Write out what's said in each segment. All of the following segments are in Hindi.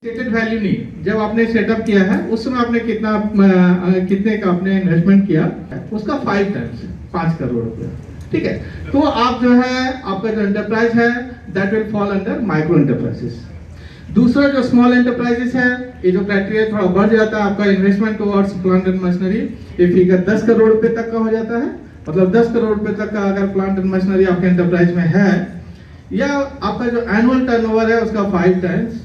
स्टेटेड वैल्यू नहीं, जब आपने सेटअप किया है उस समय आपने कितने का आपने इन्वेस्टमेंट किया, उसका 5 टाइम्स 5 करोड़ रुपया। ठीक है, तो आप जो है आपका जो एंटरप्राइज है that will fall under micro enterprises. दूसरा जो स्मॉल एंटरप्राइजेस है, ये जो क्राइटेरिया थोड़ा बढ़ जाता है, आपका investment towards plant and machinery, ये फिगर 10 करोड़ रुपए तक का हो जाता है। मतलब 10 करोड़ रुपए तक का अगर प्लांट एंड मशीनरी आपके एंटरप्राइज में है, या आपका जो एनुअल टर्नओवर है उसका 5 टाइम्स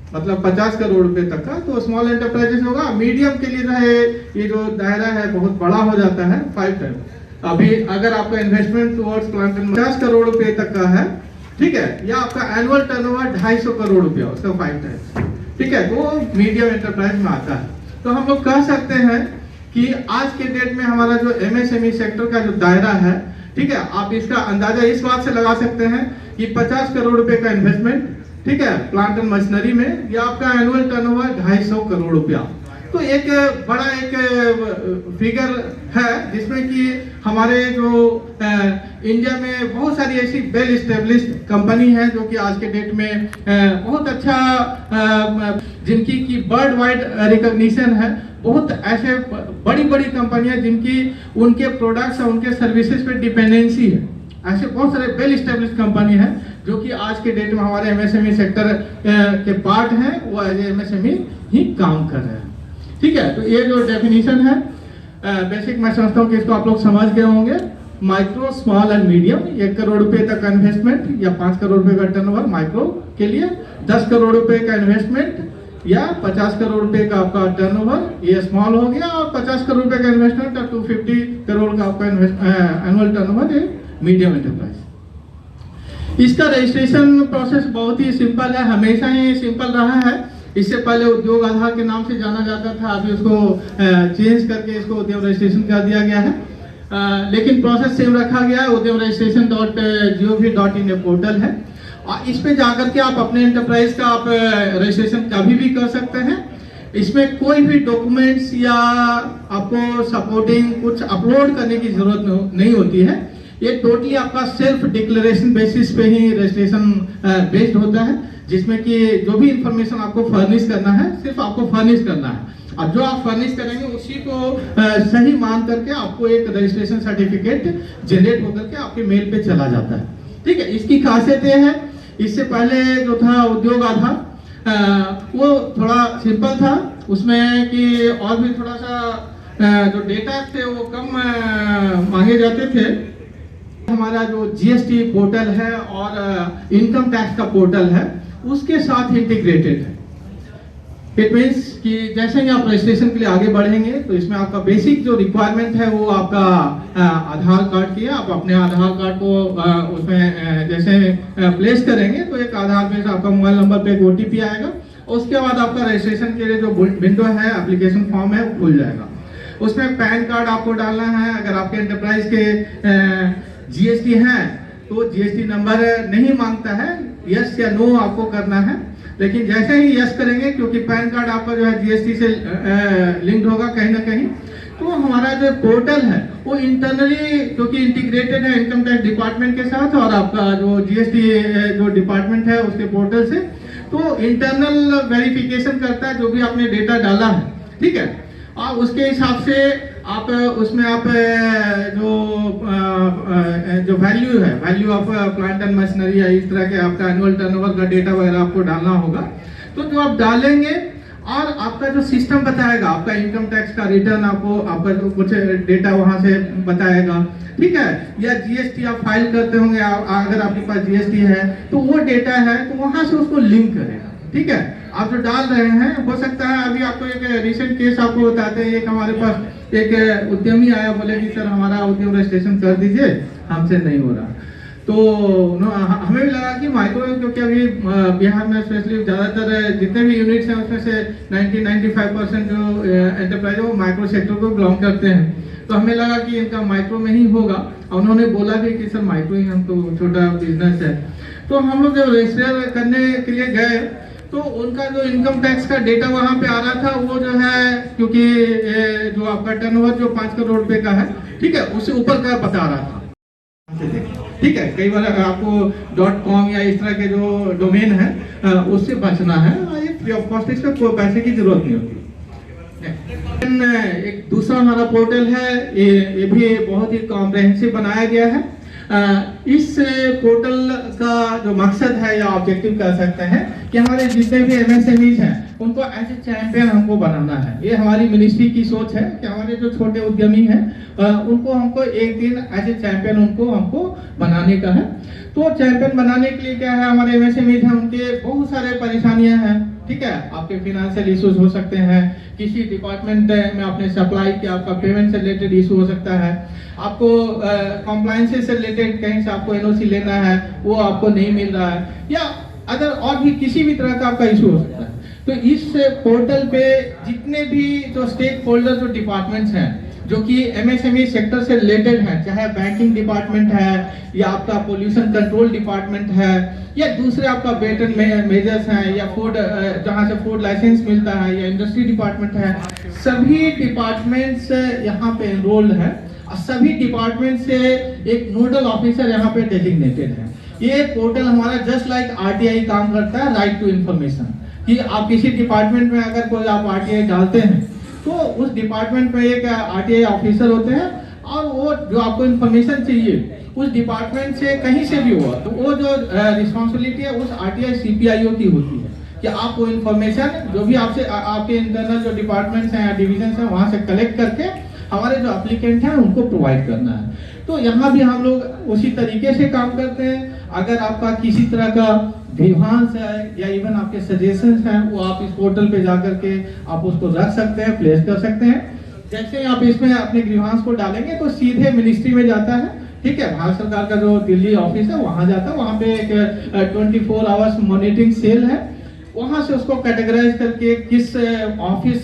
मतलब 50 करोड़ रुपए तक का, तो स्मॉल एंटरप्राइजेस होगा। मीडियम के लिए जो है ये जो दायरा है बहुत बड़ा हो जाता है 5 टाइम्स। अभी अगर आपका investment towards plant and 50 crore रुपए तक का है, ठीक है, या आपका एनुअल टर्नओवर 250 करोड़ रुपया, उसका 5 टाइम्स, ठीक है, वो मीडियम एंटरप्राइज में आता है। तो हम लोग कह सकते हैं कि आज के डेट में हमारा जो एमएसएमई सेक्टर का जो दायरा है, ठीक है, आप इसका अंदाजा इस बात से लगा सकते हैं कि 50 करोड़ रुपए का इन्वेस्टमेंट, ठीक है, प्लांट एंड मशीनरी में, या आपका एनुअल टर्नओवर 250 करोड़ रुपया। तो एक बड़ा एक फिगर है जिसमें कि हमारे जो इंडिया में बहुत सारी ऐसी वेल एस्टेब्लिश्ड कंपनी है जो कि आज के डेट में बहुत अच्छा जिनकी की वर्ल्ड वाइड रिकॉग्निशन है। बहुत ऐसे बड़ी बड़ी कंपनियां जिनकी उनके प्रोडक्ट्स और उनके सर्विसेज पे डिपेंडेंसी है, ऐसे बहुत सारे वेल एस्टेब्लिश्ड कंपनी है जो कि आज के डेट में हमारे एमएसएमई सेक्टर के पार्ट हैं, वो एज एमएसएमई ही काम कर रहे हैं। ठीक है, तो ये जो डेफिनेशन है बेसिक, मैं समझता हूँ कि इसको आप लोग समझ गए होंगे। Micro, small and medium, 1 crore रुपए तक का इन्वेस्टमेंट या 5 करोड़ रुपए का टर्नओवर माइक्रो के लिए, 10 करोड़ रुपए का इन्वेस्टमेंट या 50 करोड़ रुपए का आपका टर्नओवर, ये स्मॉल हो गया, और 50 करोड़ रुपए का इन्वेस्टमेंट और 250 करोड़ का आपका एनुअल टर्नओवर, ये मीडियम एंटरप्राइज। इसका रजिस्ट्रेशन प्रोसेस बहुत ही सिंपल है, हमेशा ही सिंपल रहा है। इससे पहले उद्योग आधार के नाम से जाना जाता था, अभी उसको चेंज करके इसको उद्यम रजिस्ट्रेशन कर दिया गया है, लेकिन प्रोसेस सेम रखा गया है। उद्यम registration.gov.in पोर्टल है, और इस पे जाकर के आप अपने एंटरप्राइज का आप रजिस्ट्रेशन कभी भी कर सकते हैं। इसमें कोई भी डॉक्यूमेंट्स या आपको सपोर्टिंग कुछ अपलोड करने की जरूरत नहीं होती है। ये टोटली आपका सेल्फ डिक्लेरेशन बेसिस पे ही रजिस्ट्रेशन बेस्ड होता है, जिसमें कि जो भी इंफॉर्मेशन आपको फर्निश करना है सिर्फ आपको फर्निश करना है, और जो आप फर्निश करेंगे उसी को सही मान करके आपको एक रजिस्ट्रेशन सर्टिफिकेट जनरेट होकर के आपके मेल पे चला जाता है। ठीक है, इसकी खासियत ये है, इससे पहले जो था उद्योग आधार वो थोड़ा सिंपल था, उसमें कि और भी थोड़ा सा जो डेटा थे वो कम मांगे जाते थे। हमारा जो जीएसटी पोर्टल है और इनकम टैक्स का पोर्टल है उसके साथ इंटीग्रेटेड है। इट मीन्स कि जैसे ही आप रजिस्ट्रेशन के लिए आगे बढ़ेंगे तो इसमें आपका बेसिक जो रिक्वायरमेंट है वो आपका आधार कार्ड की है। आप अपने आधार कार्ड को उसमें जैसे प्लेस करेंगे तो एक आधार पे आपका मोबाइल नंबर पे एक ओटीपी आएगा, उसके बाद आपका रजिस्ट्रेशन के लिए जो विंडो है, एप्लीकेशन फॉर्म है, वो खुल जाएगा। उसमें पैन कार्ड आपको डालना है, अगर आपके एंटरप्राइज के जीएसटी है तो जीएसटी नंबर नहीं मांगता है, यस या नो आपको करना है। लेकिन जैसे ही यस करेंगे, क्योंकि पैन कार्ड आपका जो है जीएसटी से लिंक्ड होगा कहीं ना कहीं, तो हमारा जो पोर्टल है वो इंटरनली क्योंकि इंटीग्रेटेड है इनकम टैक्स डिपार्टमेंट के साथ और आपका जो जीएसटी जो डिपार्टमेंट है उसके पोर्टल से, तो इंटरनल वेरिफिकेशन करता है जो भी आपने डेटा डाला है। ठीक है, और उसके हिसाब से आप उसमें आप जो वैल्यू है, value of plant and machinery या इस तरह के आपका एनुअल टर्नओवर का डेटा वगैरह आपको डालना होगा। तो जो आप डालेंगे और आपका जो सिस्टम बताएगा, आपका इनकम टैक्स का रिटर्न आपको आपका जो कुछ डेटा वहां से बताएगा, ठीक है, या जीएसटी आप फाइल करते होंगे, अगर आपके पास जीएसटी है तो वो डेटा है तो वहां से उसको लिंक करेगा। ठीक है, आप जो डाल रहे हैं, हो सकता है अभी आपको एक रिसेंट केस आपको बताते हैं, एक हमारे पास एक उद्यमी आया, बोले कि सर हमारा उद्यम रजिस्ट्रेशन कर दीजिए, हमसे नहीं हो रहा। तो हमें भी लगा कि माइक्रो, क्योंकि अभी बिहार में स्पेशली ज़्यादातर जितने भी यूनिट्स हैं उसमें से 90-95% जो एंटरप्राइज है वो माइक्रो सेक्टर को बिलोंग करते हैं, तो हमें लगा कि इनका माइक्रो में ही होगा। और उन्होंने बोला भी कि सर माइक्रो ही, हम तो छोटा बिजनेस है। तो हम लोग जब रजिस्टर करने के लिए गए तो उनका जो इनकम टैक्स का डेटा वहां पे आ रहा था, वो जो है क्योंकि जो आपका टर्नओवर जो 5 करोड़ रुपए का है, ठीक है, उससे ऊपर का बता रहा था। ठीक है, कई बार आपको .com या इस तरह के जो डोमेन है उससे बचना है। फ्री ऑफ कॉस्ट, इसका कोई पैसे की जरूरत नहीं होती। एक दूसरा हमारा पोर्टल है, ये भी बहुत ही कॉम्प्रहेंसिव बनाया गया है। इस पोर्टल का जो मकसद है या ऑब्जेक्टिव कह सकते हैं कि हमारे जितने भी एमएसएमईज हैं उनको एज ए चैंपियन हमको बनाना है। ये हमारी मिनिस्ट्री की सोच है कि हमारे जो छोटे उद्यमी हैं उनको हमको एक दिन एज ए चैंपियन हमको बनाने का है। तो चैंपियन बनाने के लिए क्या है, हमारे एमएसएमईज हैं उनके बहुत सारे परेशानियां हैं, ठीक है। आपके फिनेंशियल इश्यूज हो सकते हैं, किसी डिपार्टमेंट में आपने सप्लाई किया, आपका पेमेंट से रिलेटेड इशू हो सकता है, आपको कॉम्प्लायंस से रिलेटेड कहीं से आपको एनओसी लेना है वो आपको नहीं मिल रहा है, या अदर और भी किसी भी तरह का आपका इशू हो सकता है। तो इस पोर्टल पे जितने भी जो स्टेक होल्डर जो डिपार्टमेंट्स हैं जो कि एमएसएमई सेक्टर से रिलेटेड हैं, चाहे बैंकिंग डिपार्टमेंट है या आपका पोल्यूशन कंट्रोल डिपार्टमेंट है या दूसरे आपका वेटन मेजर्स हैं या फूड जहां से फूड लाइसेंस मिलता है या इंडस्ट्री डिपार्टमेंट है, सभी डिपार्टमेंट्स यहाँ पे एनरोल्ड है और सभी डिपार्टमेंट से एक नोडल ऑफिसर यहाँ पे डेजिग्नेटेड है। ये पोर्टल हमारा जस्ट लाइक आरटीआई काम करता है, राइट टू इंफॉर्मेशन, कि आप किसी डिपार्टमेंट में अगर कोई आप आरटीआई डालते हैं तो उस डिपार्टमेंट में एक आरटीआई ऑफिसर होते हैं और वो जो आपको इंफॉर्मेशन चाहिए उस डिपार्टमेंट से कहीं से भी हुआ तो वो जो रिस्पॉन्सिबिलिटी है उस आरटीआई सीपीआईओ की होती है कि आप वो इंफॉर्मेशन जो भी आपसे आपके इंटरनल जो डिपार्टमेंट्स हैं या डिविजन हैं वहां से कलेक्ट करके हमारे जो एप्लीकेंट हैं उनको प्रोवाइड करना है। तो यहाँ भी हम लोग उसी तरीके से काम करते हैं। अगर आपका किसी तरह का ग्रीवांस है या इवन आपके सजेशंस हैं वो आप इस पोर्टल पे जाकर के आप उसको रख सकते हैं, प्लेस कर सकते हैं। जैसे आप इसमें अपने ग्रीवांस को डालेंगे तो सीधे मिनिस्ट्री में जाता है, ठीक है। भारत सरकार का जो दिल्ली ऑफिस है वहां जाता है, वहां पे एक 24 आवर्स मॉनिटरिंग सेल है, वहां से उसको कैटेगराइज करके किस ऑफिस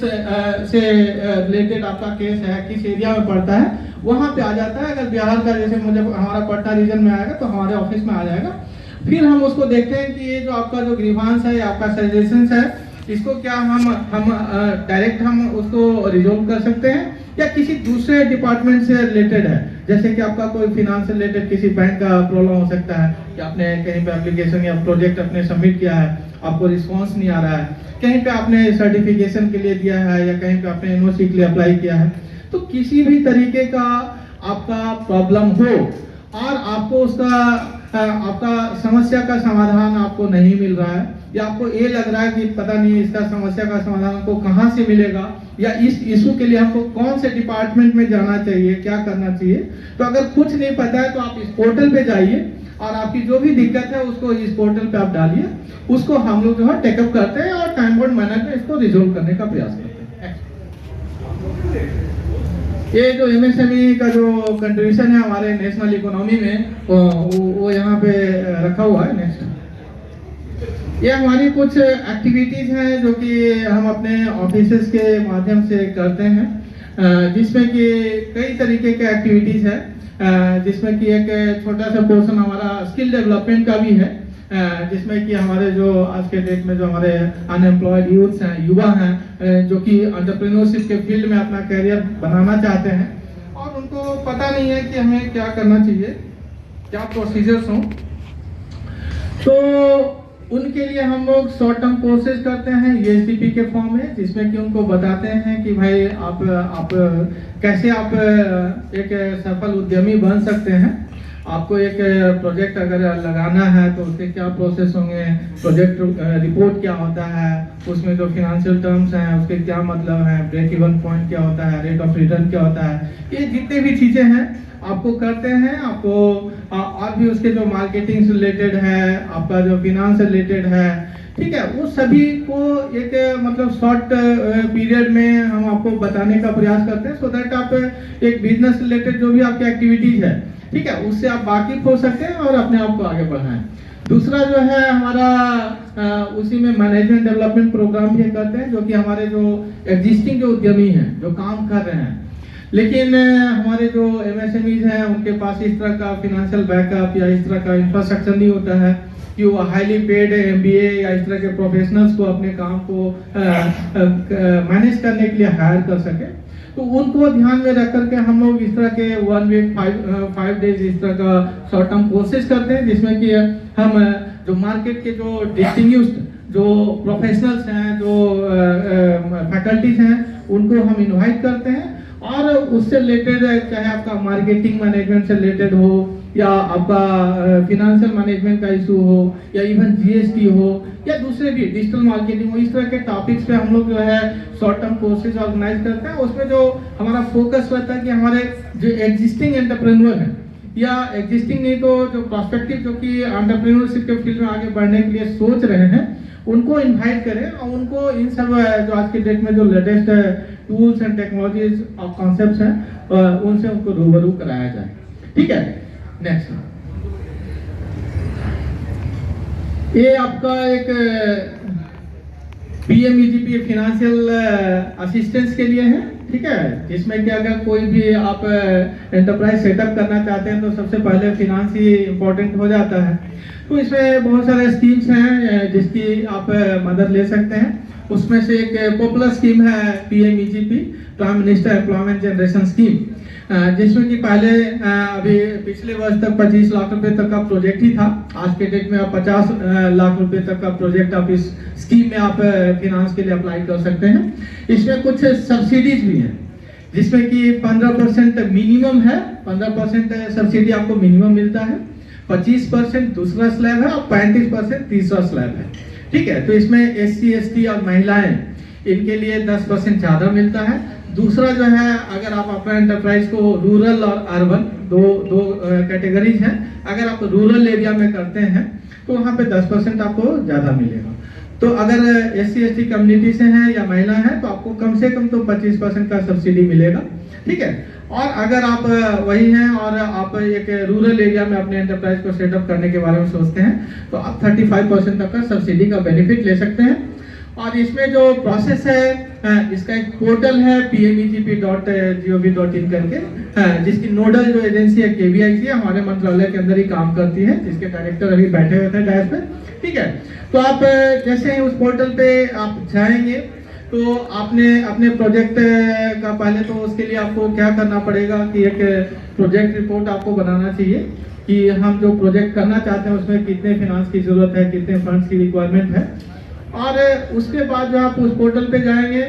से रिलेटेड आपका केस है, किस एरिया में पड़ता है, वहां पे आ जाता है। अगर बिहार का जैसे मुझे हमारा पटना रीजन में आएगा तो हमारे ऑफिस में आ जाएगा। फिर हम उसको देखते हैं कि ये जो आपका जो ग्रीवांस है या आपका सजेशंस है इसको क्या हम डायरेक्ट हम उसको रिजोल्व कर सकते हैं या किसी दूसरे डिपार्टमेंट से रिलेटेड है। जैसे कि आपका कोई फिनांस से रिलेटेड किसी बैंक का प्रॉब्लम हो सकता है कि आपने कहीं पे एप्लीकेशन या प्रोजेक्ट अपने सबमिट किया है, आपको रिस्पांस नहीं आ रहा है, कहीं पे आपने सर्टिफिकेशन के लिए दिया है या कहीं पे आपने एनओसी के लिए अप्लाई किया है, तो किसी भी तरीके का आपका प्रॉब्लम हो और आपको उसका आपका समस्या का समाधान आपको नहीं मिल रहा है या आपको ये लग रहा है कि पता नहीं इसका समस्या का समाधान को कहां से मिलेगा या इस इशू के लिए हमको कौन से डिपार्टमेंट में जाना चाहिए, क्या करना चाहिए, तो अगर कुछ नहीं पता है तो आप इस पोर्टल पे जाइए और आपकी जो भी दिक्कत है उसको इस पोर्टल पे आप डालिए, उसको हम लोग जो है टेकअप करते हैं और टाइम बाउंड मैनर में इसको रिजोल्व करने का प्रयास करते हैं। ये जो एमएसएमई का जो कंट्रीब्यूशन है हमारे नेशनल इकोनॉमी में वो यहाँ पे रखा हुआ है। नेक्स्ट, ये हमारी कुछ एक्टिविटीज हैं जो कि हम अपने ऑफिसेस के माध्यम से करते हैं, जिसमें कि कई तरीके के एक्टिविटीज है, जिसमें कि एक छोटा सा पोर्शन हमारा स्किल डेवलपमेंट का भी है, जिसमें कि हमारे जो आज के डेट में जो हमारे अनएम्प्लॉयड यूथ्स हैं, युवा हैं, जो कि एंटरप्रेन्योरशिप के फील्ड में अपना करियर बनाना चाहते हैं और उनको पता नहीं है कि हमें क्या करना चाहिए, क्या प्रोसीजर्स हों, तो उनके लिए हम लोग शॉर्ट टर्म कोर्सेज करते हैं यूएसडीपी के फॉर्म में, जिसमें कि उनको बताते हैं कि भाई आप कैसे आप एक सफल उद्यमी बन सकते हैं। आपको एक प्रोजेक्ट अगर लगाना है तो उसके क्या प्रोसेस होंगे, प्रोजेक्ट रिपोर्ट क्या होता है, उसमें जो फिनेंशियल टर्म्स हैं उसके क्या मतलब है, ब्रेक इवन पॉइंट क्या होता है, रेट ऑफ रिटर्न क्या होता है, ये जितने भी चीज़ें हैं आपको करते हैं। आपको और भी उसके जो मार्केटिंग से रिलेटेड है, आपका जो फिनांस से रिलेटेड है, ठीक है, वो सभी को एक मतलब शॉर्ट पीरियड में हम आपको बताने का प्रयास करते हैं, सो दैट आप एक बिजनेस रिलेटेड जो भी आपकी एक्टिविटीज है, ठीक है, उससे आप वाकिफ हो सकें और अपने आप को आगे बढ़ाएं। दूसरा जो है हमारा उसी में मैनेजमेंट डेवलपमेंट प्रोग्राम भी करते हैं, जो कि हमारे जो एग्जिस्टिंग जो उद्यमी हैं जो काम कर रहे हैं लेकिन हमारे जो एमएसएमईज हैं उनके पास इस तरह का फाइनेंशियल बैकअप या इस तरह का इंफ्रास्ट्रक्चर नहीं होता है कि वो हाईली पेड एमबीए या इस तरह के प्रोफेशनल्स को अपने काम को मैनेज करने के लिए हायर कर सके। तो उनको ध्यान में रख करके हम लोग इस तरह के 1 वीक 5 डेज इस तरह का शॉर्ट टर्म कोर्सेज करते हैं, जिसमें कि हम जो मार्केट के जो जो प्रोफेशनल्स हैं, जो फैकल्टीज हैं, उनको हम इनवाइट करते हैं और उससे रिलेटेड चाहे आपका मार्केटिंग मैनेजमेंट से रिलेटेड हो या आपका फिनेंशियल मैनेजमेंट का इशू हो या इवन जीएसटी हो या दूसरे भी डिजिटल मार्केटिंग हो, इस तरह के टॉपिक्स पे हम लोग जो है शॉर्ट टर्म कोर्सेज ऑर्गेनाइज करते हैं। उसमें जो हमारा फोकस रहता है कि हमारे जो एग्जिस्टिंग एंटरप्रेन्योर हैं या एग्जिस्टिंग नहीं तो जो प्रोस्पेक्टिव जो कि एंटरप्रेन्योरशिप के फील्ड में आगे बढ़ने के लिए सोच रहे हैं, उनको इनवाइट करें और उनको इन सब जो आज के डेट में जो लेटेस्ट टूल्स एंड टेक्नोलॉजीज और कॉन्सेप्ट्स हैं उनसे उनको रूबरू कराया जाए। ठीक है, नेक्स्ट ये आपका एक पीएमईजीपी फाइनेंशियल असिस्टेंस के लिए है। ठीक है, जिसमें कि अगर कोई भी आप एंटरप्राइज सेटअप करना चाहते हैं तो सबसे पहले फिनांस ही इम्पोर्टेंट हो जाता है। तो इसमें बहुत सारे स्कीम्स हैं जिसकी आप मदद ले सकते हैं। उसमें से एक पॉपुलर स्कीम है PMEGP, prime minister employment generation scheme, जिसमें कि पहले अभी पिछले वर्ष तक 25 लाख रुपए तक का प्रोजेक्ट ही था। आज के डेट में आप 50 लाख रुपए तक का प्रोजेक्ट आप इस स्कीम में आप फिनांस के लिए अप्लाई कर सकते हैं। इसमें कुछ सब्सिडीज भी हैं जिसमें कि 15% मिनिमम है, 15% सब्सिडी आपको मिनिमम मिलता है, 25% दूसरा स्लैब है और 35% तीसरा स्लैब है। ठीक है, तो इसमें SC ST और महिलाएं इनके लिए 10% ज्यादा मिलता है। दूसरा जो है, अगर आप अपना एंटरप्राइज को रूरल और अर्बन दो कैटेगरीज हैं, अगर आप रूरल एरिया में करते हैं तो वहाँ पे 10% आपको ज्यादा मिलेगा। तो अगर SC ST कम्युनिटी से हैं या महिला हैं तो आपको कम से कम तो 25% का सब्सिडी मिलेगा। ठीक है, और अगर आप वही हैं और आप एक रूरल एरिया में अपने एंटरप्राइज को सेटअप करने के बारे में सोचते हैं तो आप 35% तक का सब्सिडी का बेनिफिट ले सकते हैं। और इसमें जो प्रोसेस है, इसका एक पोर्टल है pmegp.gov.in करके, जिसकी नोडल जो एजेंसी है KVIC है, हमारे मंत्रालय के अंदर ही काम करती है, जिसके डायरेक्टर अभी बैठे हुए थे डैश पे। ठीक है, तो आप जैसे ही उस पोर्टल पे आप जाएंगे तो आपने अपने प्रोजेक्ट का पहले तो उसके लिए आपको क्या करना पड़ेगा कि एक प्रोजेक्ट रिपोर्ट आपको बनाना चाहिए कि हम जो प्रोजेक्ट करना चाहते हैं उसमें कितने फिनांस की जरूरत है, कितने फंड्स की रिक्वायरमेंट है। और उसके बाद जो आप उस पोर्टल पे जाएंगे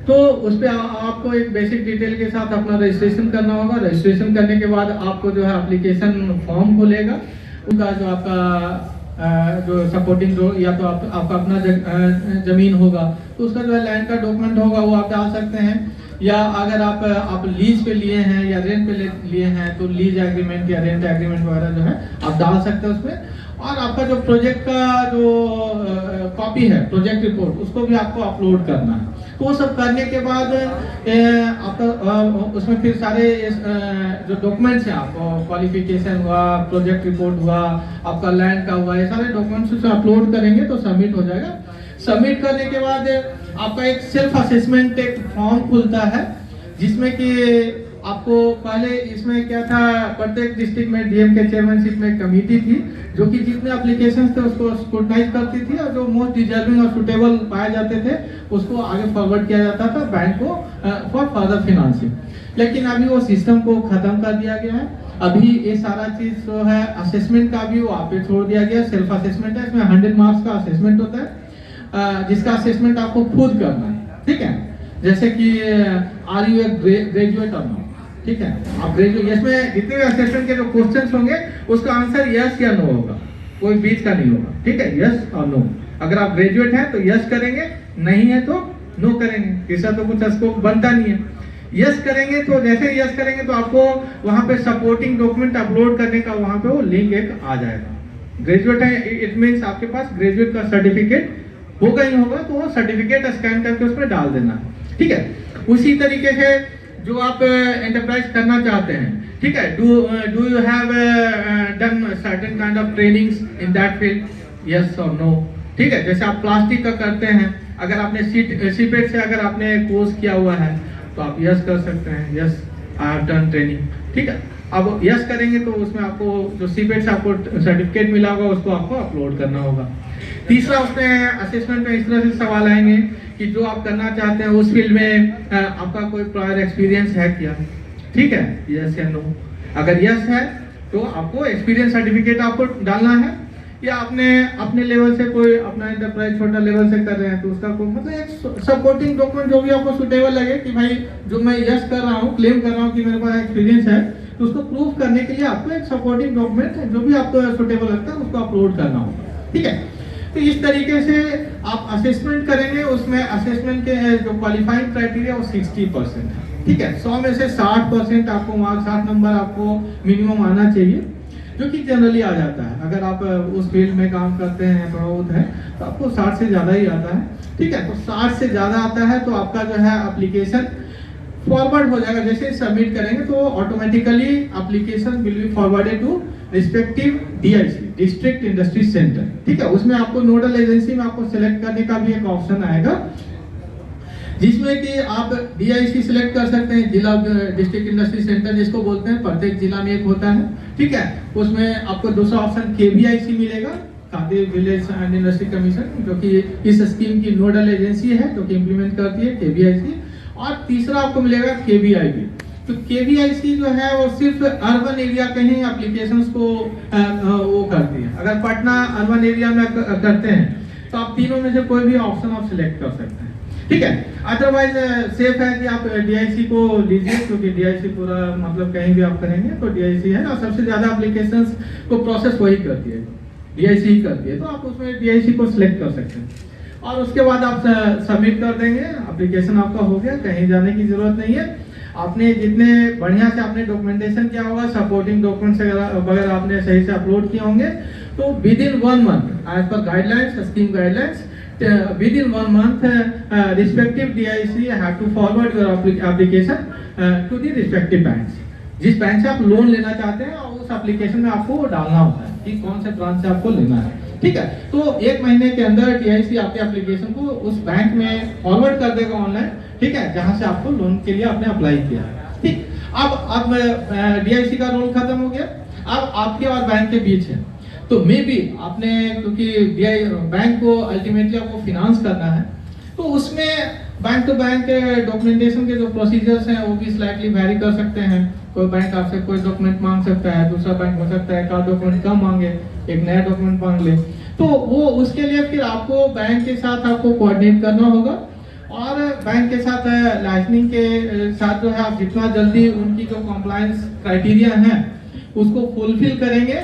तो उस पर आपको एक बेसिक डिटेल के साथ अपना रजिस्ट्रेशन करना होगा। रजिस्ट्रेशन करने के बाद आपको जो है एप्लीकेशन फॉर्म खुलेगा, उनका जो आपका जो सपोर्टिंग जो या तो आपका अपना जमीन होगा तो उसका जो है लैंड का डॉक्यूमेंट होगा वो आप डाल सकते हैं, या अगर आप लीज पे लिए हैं या रेंट पे लिए हैं तो लीज एग्रीमेंट या रेंट एग्रीमेंट वगैरह जो है आप डाल सकते हैं उसमें। और आपका जो प्रोजेक्ट का जो कॉपी है, प्रोजेक्ट रिपोर्ट, उसको भी आपको अपलोड करना है। तो वो सब करने के बाद आपका उसमें फिर सारे जो डॉक्यूमेंट्स हैं, आपको क्वालिफिकेशन हुआ, प्रोजेक्ट रिपोर्ट हुआ, आपका लैंड का हुआ, ये सारे डॉक्यूमेंट्स अपलोड करेंगे तो सबमिट हो जाएगा। सबमिट करने के बाद आपका एक सेल्फ असेसमेंट एक फॉर्म खुलता है, जिसमें कि आपको पहले इसमें क्या था, प्रत्येक डिस्ट्रिक्ट में डीएम के चेयरमैनशिप में कमेटी थी जो कि जितने एप्लीकेशंस थे उसको स्क्रूटनाइज करती थी और जो मोस्ट डिजर्विंग और सुटेबल पाए जाते थे उसको आगे फॉरवर्ड किया जाता था बैंक को फॉर फर्दर फिनांसिंग। लेकिन अभी वो सिस्टम को खत्म कर दिया गया है। अभी ये सारा चीज जो है असेसमेंट का भी वो आप पे छोड़ दिया गया। सेल्फ असेसमेंट है, इसमें 100 मार्क्स का असेसमेंट होता है, जिसका असेसमेंट आपको खुद करना है। ठीक है, जैसे कि आर यू ए ग्रेजुएट और नो। ठीक है, आप ग्रेजुएट, इसमें जितने भी असेसमेंट के जो क्वेश्चंस होंगे उसका आंसर यस या नो होगा, कोई बीच का नहीं होगा। ठीक है, यस और नो। अगर आप ग्रेजुएट हैं तो यस करेंगे, नहीं है तो नो करेंगे, इसका तो कुछ स्कोप बनता नहीं है। यस करेंगे तो जैसे ही यस करेंगे तो आपको वहां पे सपोर्टिंग डॉक्यूमेंट अपलोड करने का वहां पे वो लिंक एक आ जाएगा। ग्रेजुएट है, इट मींस आपके पास ग्रेजुएट का सर्टिफिकेट होगा ही होगा, तो वो सर्टिफिकेट स्कैन करके उसमें डाल देना है। ठीक है, उसी तरीके से जो आप एंटरप्राइज करना चाहते हैं, ठीक है, do you have done certain kind of trainings in that field, yes और नो। ठीक है, जैसे आप प्लास्टिक का करते हैं, अगर आपने सीपेट से अगर आपने कोर्स किया हुआ है तो आप यस कर सकते हैं, yes I have done training. ठीक है, अब यस करेंगे तो उसमें आपको जो सीपेट से आपको सर्टिफिकेट मिला होगा उसको आपको अपलोड करना होगा। तीसरा, उसमें असेसमेंट में इस तरह से सवाल आएंगे कि जो आप करना चाहते हैं उस फील्ड में आपका कोई प्रायर एक्सपीरियंस है क्या। ठीक है, यस या नो। अगर यस है तो आपको एक्सपीरियंस सर्टिफिकेट आपको डालना है, या आपने अपने लेवल से कोई अपना एंटरप्राइज छोटा लेवल से कर रहे हैं तो उसका कोई मतलब एक सपोर्टिंग डॉक्यूमेंट जो भी आपको सुटेबल लगे कि भाई जो मैं यस कर रहा हूँ, क्लेम कर रहा हूँ कि मेरे पास एक्सपीरियंस है, तो उसको प्रूव करने के लिए आपको एक सपोर्टिंग डॉक्यूमेंट जो भी आपको सुटेबल लगता है उसको अपलोड करना होगा। ठीक है, तो इस तरीके से आप असेसमेंट करेंगे। उसमें असेसमेंट के जो क्वालिफाइंग क्राइटेरिया वो 60% है। ठीक है, 100 में से 60% आपको मार्क, 60 नंबर आपको मिनिमम आना चाहिए, जो कि जनरली आ जाता है। अगर आप उस फील्ड में काम करते हैं, थोड़ा बहुत है, तो आपको 60 से ज़्यादा ही आता है। ठीक है, तो 60 से ज़्यादा आता है तो आपका जो है एप्लीकेशन फॉरवर्ड हो जाएगा। जैसे सबमिट करेंगे तो automatically application will be forwarded to respective DIC, district industry centre. ठीक है, उसमें आपको नोडल एजेंसी में आपको सिलेक्ट करने का भी एक ऑप्शन आएगा, जिसमें कि आप डीआईसी सिलेक्ट कर सकते हैं, जिला डिस्ट्रिक्ट इंडस्ट्री सेंटर जिसको बोलते हैं, प्रत्येक जिला में एक होता है। ठीक है, उसमें आपको दूसरा ऑप्शन केवीआईसी मिलेगा, khadi village and industry commission, जो कि इस स्कीम की नोडल एजेंसी है जो कि इम्प्लीमेंट करती है केवीआईसी। और तीसरा आपको मिलेगा केवीआईबी। तो केवीआईसी जो है वो सिर्फ अर्बन एरिया के ही एप्लीकेशंस को वो करती है। अगर पटना अर्बन एरिया में करते हैं तो आप तीनों में से कोई भी ऑप्शन आप सिलेक्ट कर सकते हैं। ठीक है, अदरवाइज सेफ है कि आप डीआईसी को लीजिए, क्योंकि डीआईसी पूरा मतलब कहीं भी आप करेंगे तो डीआईसी है ना, सबसे ज्यादा एप्लीकेशंस को प्रोसेस वही करती है, डीआईसी ही करती है, तो आप उसमें डीआईसी को सिलेक्ट कर सकते हैं। और उसके बाद आप सबमिट कर देंगे, एप्लीकेशन आपका हो गया, कहीं जाने की जरूरत नहीं है। आपने जितने बढ़िया से आपने डॉक्यूमेंटेशन किया होगा, सपोर्टिंग डॉक्यूमेंट्स वगैरह आपने सही से अपलोड किए होंगे, तो within 1 month as per guidelines, scheme guidelines, within 1 month respective DIC have to forward your application to the respective banks। जिस बैंक से आप लोन लेना चाहते हैं उस एप्लीकेशन में आपको डालना होता है कि कौन से ब्रांच से आपको लेना है। ठीक है, तो 1 महीने के अंदर DIC आपके एप्लीकेशन को उस बैंक में फॉरवर्ड कर देगा ऑनलाइन। ठीक है, जहां से आपको लोन के लिए आपने अप्लाई किया। ठीक, अब DIC का रोल खत्म हो गया, अब आपके और बैंक के बीच है। तो मे बी आपने, क्योंकि बैंक को अल्टीमेटली आपको फिनांस करना है, तो उसमें बैंक टू बैंक डॉक्यूमेंटेशन के जो प्रोसीजर्स हैं वो भी स्लाइटली वेरी कर सकते हैं। कोई बैंक आपसे कोई डॉक्यूमेंट मांग सकता है, दूसरा बैंक हो सकता है का डॉक्यूमेंट कम मांगे, एक नया डॉक्यूमेंट मांग ले, तो वो उसके लिए फिर आपको बैंक के साथ आपको कोऑर्डिनेट करना होगा। और बैंक के साथ लाइसेंसिंग के साथ जो है आप जितना जल्दी उनकी जो कंप्लायंस क्राइटेरिया हैं उसको फुलफिल करेंगे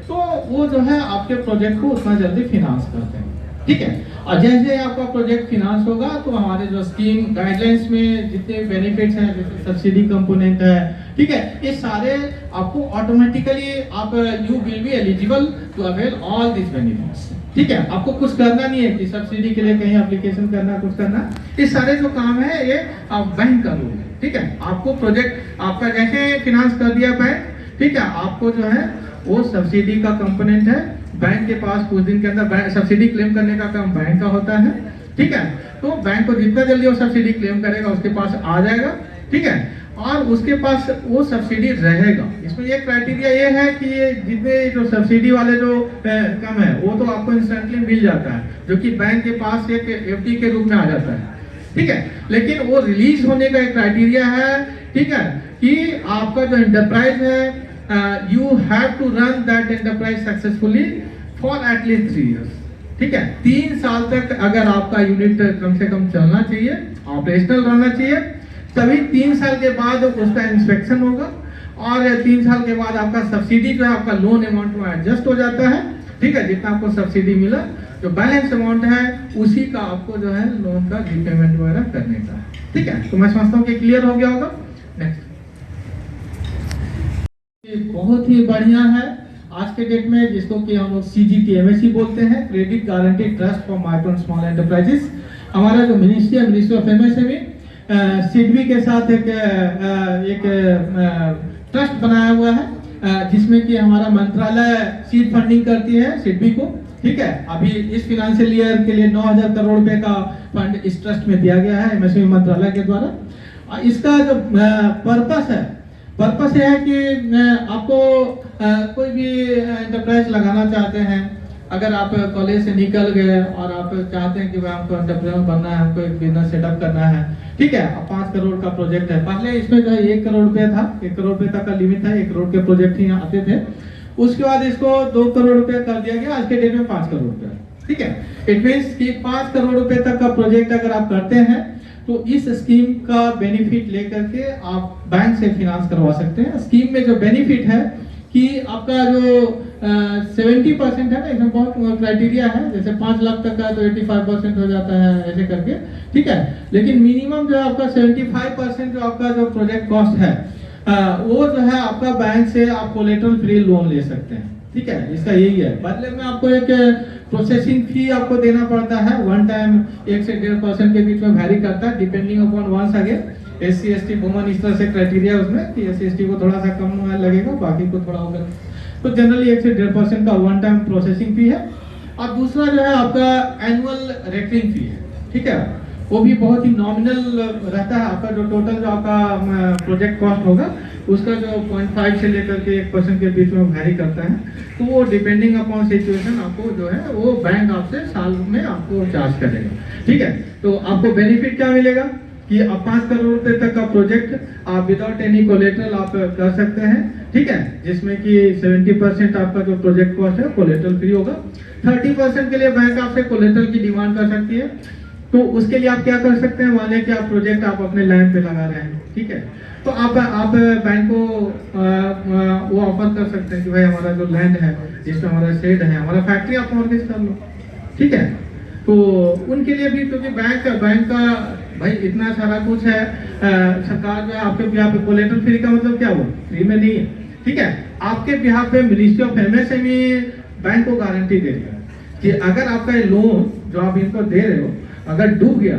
तो वो जो है आपके प्रोजेक्ट को उतना जल्दी फिनांस करते हैं। ठीक है, और जैसे आपका प्रोजेक्ट फिनांस होगा तो हमारे जो स्कीम गाइडलाइंस में जितने बेनिफिट्स हैं, जैसे सब्सिडी कंपोनेंट है, ठीक है, ये सारे आपको ऑटोमेटिकली आप you will be eligible to avail all this benefits. ठीक है, आपको कुछ करना नहीं है कि सब्सिडी के लिए कहीं एप्लीकेशन करना, कुछ करना, ये सारे जो काम है ये बैंक का रूल है। ठीक है, आपको प्रोजेक्ट आपका जैसे फिनांस कर दिया बैंक, ठीक है, आपको जो है वो सब्सिडी का कंपोनेंट है, बैंक के पास कुछ दिन के अंदर सब्सिडी क्लेम करने का काम बैंक का होता है। ठीक है, तो बैंक को जितना जल्दी वो सब्सिडी क्लेम करेगा उसके पास आ जाएगा। ठीक है, और उसके पास वो सब्सिडी रहेगा। इसमें ये क्राइटेरिया ये है कि ये जितने जो सब्सिडी वाले जो कम है वो तो आपको इंस्टेंटली मिल जाता है, जो कि बैंक के पास एक एफडी के रूप में आ जाता है। ठीक है, लेकिन वो रिलीज होने का एक क्राइटेरिया है। ठीक है, कि आपका जो एंटरप्राइज है you have to run that enterprise successfully for at least 3 years। ठीक है, 3 साल तक अगर आपका यूनिट कम से कम चलना चाहिए, ऑपरेशनल रहना चाहिए, तभी 3 साल के बाद उसका इंस्पेक्शन होगा और 3 साल के बाद आपका सब्सिडी जो है आपका लोन अमाउंट में एडजस्ट हो जाता है। ठीक है, जितना आपको सब्सिडी मिला, जो बैलेंस अमाउंट है उसी का आपको जो है लोन का रीपेमेंट वगैरह करने का है। ठीक है, तो मैं समझता हूँ कि क्लियर हो गया होगा। नेक्स्ट, बहुत ही बढ़िया है आज के डेट में, जिसको कि हम लोग CGTMSE बोलते हैं, credit guarantee trust for micro and small enterprises. हमारा जो मिनिस्ट्री है, मिनिस्ट्री ऑफ MSME, सिडबी के साथ एक ट्रस्ट बनाया हुआ है, जिसमें कि हमारा मंत्रालय सीड फंडिंग करती है सिडबी को। ठीक है, अभी इस फाइनेंशियल ईयर के लिए 9,000 करोड़ रुपए का फंड इस ट्रस्ट में दिया गया है MSME मंत्रालय के द्वारा। इसका जो पर्पस यह है कि आपको कोई भी एंटरप्राइज लगाना चाहते हैं, अगर आप कॉलेज से निकल गए और आप चाहते हैं कि भाई हमको एंटरप्रेन्योर बनना है, हमको एक बिजनेस सेटअप करना है, ठीक है, 5 करोड़ का प्रोजेक्ट है। पहले इसमें जो है 1 करोड़ रुपये था, 1 करोड़ रुपये तक का लिमिट था, 1 करोड़ के प्रोजेक्ट ही आते थे। उसके बाद इसको 2 करोड़ रुपया कर दिया गया, आज के डेट में 5 करोड़ रुपया। ठीक है, इट मीन्स कि 5 करोड़ रुपए तक का प्रोजेक्ट अगर आप करते हैं तो इस स्कीम का बेनिफिट लेकर के आप बैंक से फाइनेंस करवा सकते हैं। स्कीम में जो बेनिफिट है कि आपका जो 70% है ना, इसमें बहुत क्राइटेरिया है, जैसे 5 लाख तक का तो 85% हो जाता है ऐसे करके। ठीक है, लेकिन मिनिमम जो आपका 75% जो आपका जो प्रोजेक्ट कॉस्ट है वो जो है आपका बैंक से आप कोलेटरल फ्री लोन ले सकते हैं। ठीक है, इसका यही है। बदले में आपको एक प्रोसेसिंग फी आपको देना पड़ता है, वन टाइम 1 से 1.5% के बीच में वैरी करता है depending upon once again SC ST woman, इस तरह से क्राइटेरिया उसमें कि SC ST को थोड़ा सा कम लगेगा, बाकी को थोड़ा होगा। तो जनरली 1 से 1.5% का वन टाइम प्रोसेसिंग फी है। और दूसरा जो है आपका एनुअल रेकरिंग फी है। ठीक है, वो भी बहुत ही नॉमिनल रहता है। आपका जो टोटल जो आपका प्रोजेक्ट कॉस्ट होगा उसका जो 0.5 से लेकर के 1% के बीच में वैरी करता है। तो वो डिपेंडिंग अपॉन सिचुएशन आपको जो है वो बैंक आपसे साल में आपको चार्ज करेगा। ठीक है, तो आपको बेनिफिट क्या मिलेगा कि आप 5 करोड़ रुपए तक का प्रोजेक्ट आप विदाउट एनी कोलेटरल आप कर सकते हैं। ठीक है, जिसमें कि 70% आपका जो प्रोजेक्ट कॉस्ट है कोलेटरल फ्री होगा। 30% के लिए बैंक आपसे कोलेटरल की डिमांड कर सकती है। तो उसके लिए आप क्या कर सकते हैं, मान लें कि आप प्रोजेक्ट आप अपने लैंड पे लगा रहे हैं। ठीक है, तो आप बैंक को वो ऑफर कर सकते हैं कि भाई हमारा जो लैंड है जिसमें हमारा शेड है, हमारा फैक्ट्री आप मॉर्गेज कर लो। ठीक है, तो उनके लिए भी, क्योंकि बैंक का भाई इतना सारा कुछ है, सरकार जो है आपके बिहाफ पे कोलेटरल फ्री का मतलब क्या हुआ, फ्री में नहीं है। ठीक है, आपके बिहाफ पे मिनिस्ट्री ऑफ MSME बैंक को गारंटी दे रही है कि अगर आपका लोन जो आप इनको दे रहे हो अगर डूब गया,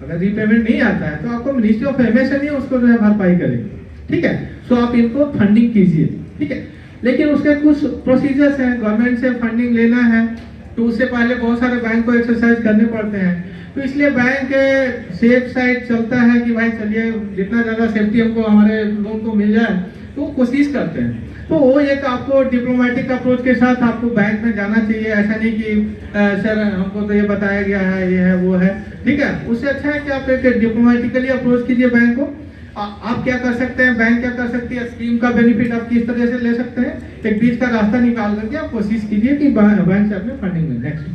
अगर रीपेमेंट नहीं आता है, तो आपको मिनिस्ट्री ऑफ MSME उसको जो है भरपाई करेगी। ठीक है, सो आप इनको फंडिंग कीजिए। ठीक है, लेकिन उसके कुछ प्रोसीजर्स हैं, गवर्नमेंट से फंडिंग लेना है तो उससे पहले बहुत सारे बैंक को एक्सरसाइज करने पड़ते हैं। तो इसलिए बैंक सेफ साइड चलता है कि भाई चलिए जितना ज़्यादा सेफ्टी हमको हमारे लोन को मिल जाए तो कोशिश करते हैं। तो वो एक आपको डिप्लोमेटिक अप्रोच के साथ आपको बैंक में जाना चाहिए। ऐसा नहीं कि सर हमको तो ये बताया गया है, ये है वो है। ठीक है, उससे अच्छा है कि आप एक डिप्लोमेटिकली अप्रोच कीजिए बैंक को। आप क्या कर सकते हैं, बैंक क्या कर सकती है, स्कीम का बेनिफिट आप किस तरह से ले सकते हैं, एक बीच का रास्ता निकाल करके आप कोशिश कीजिए कि बैंक से अपने फंडिंग में। नेक्स्ट,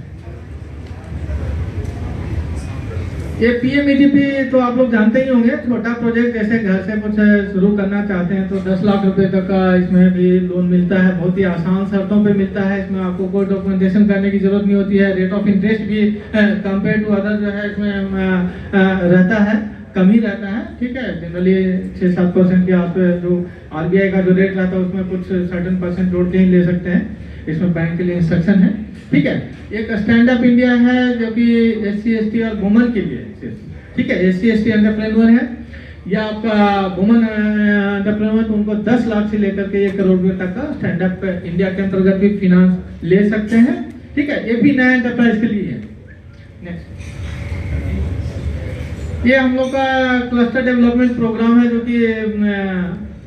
ये PMEDP तो आप लोग जानते ही होंगे, छोटा प्रोजेक्ट जैसे घर से कुछ शुरू करना चाहते हैं तो 10 लाख रुपए तक का इसमें भी लोन मिलता है। बहुत ही आसान शर्तों पे मिलता है। इसमें आपको कोई डॉक्यूमेंटेशन करने की जरूरत नहीं होती है। रेट ऑफ इंटरेस्ट भी कंपेयर टू अदर जो है इसमें रहता है, कम ही रहता है। ठीक है, जनरली 6-7% के आसपास जो RBI का जो रेट रहता है उसमें कुछ सर्टेन परसेंट जोड़ के ही ले सकते हैं। इसमें बैंक के लिए इंस्ट्रक्शन है। ठीक है, एक स्टैंड अप इंडिया है जो कि SC ST और वुमन के लिए। ठीक है, SC ST एंटरप्रेन्योर है या आपका वुमन एंटरप्रेन्योर, तो उनको 10 लाख से लेकर के 1 करोड़ रुपए तक का स्टैंड अप इंडिया के अंतर्गत भी फाइनेंस ले सकते हैं। ठीक है, ये भी नया एंटरप्राइज के लिए है। नेक्स्ट, ये हम लोग का क्लस्टर डेवलपमेंट प्रोग्राम है जो कि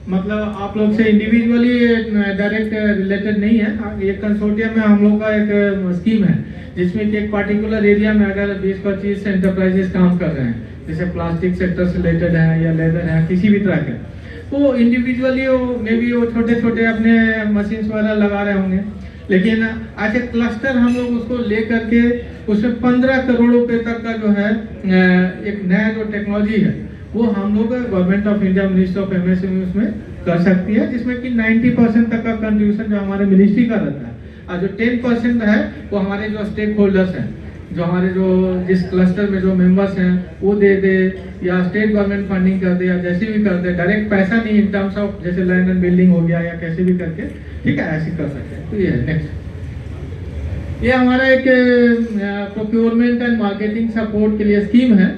मतलब आप लोग से इंडिविजुअली डायरेक्ट रिलेटेड नहीं है। ये कंसोर्टियम में हम लोग का एक स्कीम है जिसमें कि एक पार्टिकुलर एरिया में अगर 20-25 एंटरप्राइजेस काम कर रहे हैं, जैसे प्लास्टिक सेक्टर से रिलेटेड है या लेदर है, किसी भी तरह के, तो इंडिविजुअली मे बी वो छोटे छोटे अपने मशीन वगैरह लगा रहे होंगे। लेकिन आज एक क्लस्टर हम लोग उसको ले करके उसमें 15 करोड़ रुपए तक का जो है एक नया जो टेक्नोलॉजी है वो हम लोग government of India ministry of MSME उसमें कर सकती है, जिसमें कि 90% तक का कंट्रीब्यूशन जो हमारे मिनिस्ट्री का रहता है और जो 10% है वो हमारे जो स्टेक होल्डर्स हैं, जो हमारे जो जिस क्लस्टर में जो मेंबर्स हैं वो दे दे या स्टेट गवर्नमेंट फंडिंग कर दे या जैसे भी कर दे, डायरेक्ट पैसा नहीं, इन टर्म्स ऑफ जैसे लैंड एंड बिल्डिंग हो गया या कैसे भी करके, ठीक है, ऐसे कर सकते हैं। तो ये है। नेक्स्ट, ये हमारा एक प्रोक्योरमेंट एंड मार्केटिंग सपोर्ट के लिए स्कीम है।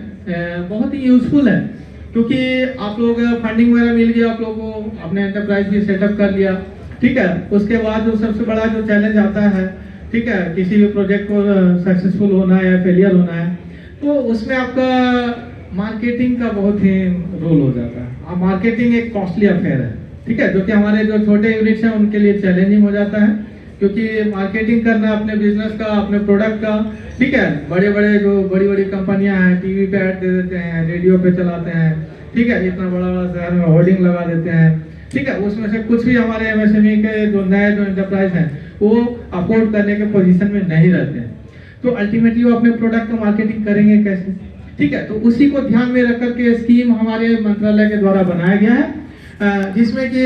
बहुत ही यूजफुल है क्योंकि आप लोग फंडिंग वगैरह मिल गया, आप लोगों को अपने एंटरप्राइज भी सेटअप कर लिया। ठीक है, उसके बाद जो सबसे बड़ा जो चैलेंज आता है, ठीक है, किसी भी प्रोजेक्ट को सक्सेसफुल होना है या फेलियर होना है, तो उसमें आपका मार्केटिंग का बहुत ही रोल हो जाता है। मार्केटिंग एक कॉस्टली अफेयर है, ठीक है, जो कि हमारे जो छोटे यूनिट्स हैं उनके लिए चैलेंजिंग हो जाता है, क्योंकि मार्केटिंग करना अपने बिजनेस का, अपने प्रोडक्ट का, ठीक है, बड़े बड़े जो बड़ी बड़ी कंपनियां हैं टीवी पे ऐड दे देते हैं, रेडियो पे चलाते हैं, ठीक है, इतना बड़ा बड़ा शहर में होर्डिंग लगा देते हैं, ठीक है, उसमें से कुछ भी हमारे एमएसएमई के जो नए जो एंटरप्राइज हैं वो अफोर्ड करने के पोजीशन में नहीं रहते हैं, तो अल्टीमेटली वो अपने प्रोडक्ट का मार्केटिंग करेंगे कैसे? ठीक है, तो उसी को ध्यान में रख करके स्कीम हमारे मंत्रालय के द्वारा बनाया गया है, जिसमें कि